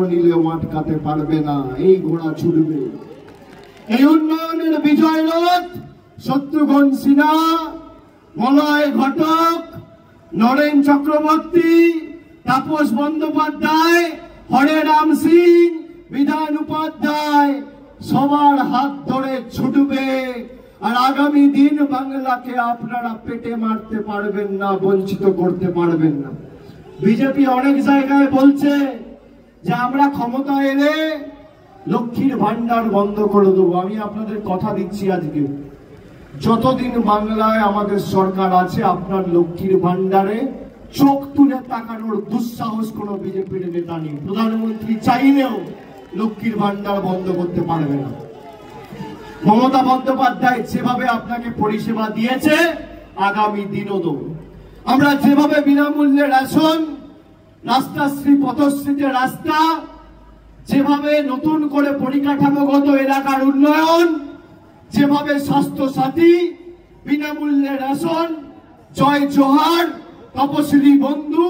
নিলেও আটকাতে পারবে না, এই ঘোড়া ছুটবে। এই উন্নয়নের বিজয় রথ শত্রুঘ্ন সিনহা, মলয় ঘটক, নরেন চক্রবর্তী, তাপস বন্দ্যোপাধ্যায়, হরে রাম সিং, বিধান উপাধ্যায় সবার হাত ধরে ছুটবে। আর আগামী দিন বাংলাকে আপনারা পেটে মারতে পারবেন না, বঞ্চিত করতে পারবেন না। বিজেপি অনেক জায়গায় বলছে যে আমরা ক্ষমতা এলে লক্ষ্মীর ভান্ডার বন্ধ করে দেবো। আমি আপনাদের কথা দিচ্ছি, আজকে যতদিন বাংলায় আমাদের সরকার আছে আপনার লক্ষ্মীর ভান্ডারে চোখ তুলে তাকানোর দুঃসাহস কোন বিজেপির নেতা নেই। প্রধানমন্ত্রী চাইলেও লক্ষ্মীর ভান্ডার বন্ধ করতে পারবে না। মমতা বন্দ্যোপাধ্যায় যেভাবে আপনাকে পরিষেবা দিয়েছে আগামী দিনও দেবো। আমরা যেভাবে বিনামূল্যে রেশন, রাস্তাশ্রী পথশ্রীতে রাস্তা, যেভাবে নতুন করে পরিকাঠামোগত এলাকার উন্নয়ন, যেভাবে স্বাস্থ্য সাথী, বিনামূল্যে রেশন, জয় জোহার, তপশিলি বন্ধু,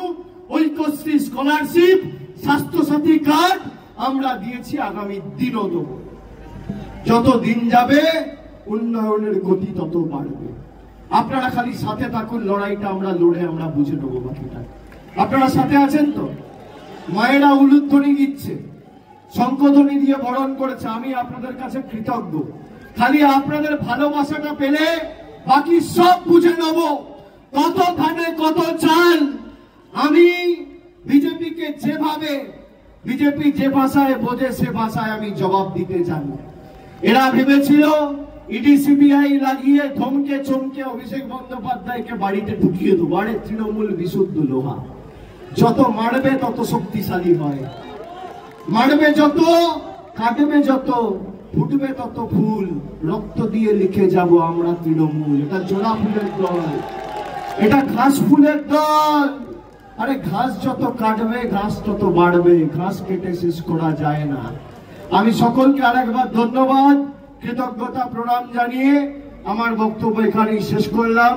ঐক্যশ্রী স্কলারশিপ, স্বাস্থ্য সাথী কার্ড আমরা দিয়েছি, আগামী দিনও দেব। যত দিন যাবে উন্নয়নের গতি তত বাড়বে। আপনারা খালি সাথে থাকুন, লড়াইটা আমরা লড়ে আমরা বুঝে নেবো বাকিটা। আপনারা সাথে আছেন তো? মায়েরা উলুধ্বনি দিচ্ছে, শঙ্খধ্বনি দিয়ে বরণ করেছে। আমি আপনাদের কাছে কৃতজ্ঞ। খালি আপনাদের ভালোবাসাটা পেলে বাকি সব বুঝে নেব। কত ধানে কত চাল। আমি বিজেপিকে যেভাবে, বিজেপি যে ভাষায় বোঝে সে ভাষায় আমি জবাব দিতে জানি। এরা ভেবেছিল ইডি সিবিআই লাগিয়ে ধমকে চমকে অভিষেক বন্দ্যোপাধ্যায়কে বাড়িতে ঢুকিয়ে দেবো। আরে তৃণমূল বিশুদ্ধ লোহা, যত মারবে তত শক্তিশালী হয়। মারবে যত, কাটবে যত, ফুটবে তত ফুল। রক্ত দিয়ে লিখে যাব আমরা তৃণমূল। এটা জোড়া ফুলের দল, এটা ঘাস ফুলের দল। আরে ঘাস যত কাটবে ঘাস তত বাড়বে, ঘাস কেটে শেষ করা যায় না। আমি সকলকে আরেকবার ধন্যবাদ, কৃতজ্ঞতা প্রণাম জানিয়ে আমার বক্তব্য এখানেই শেষ করলাম।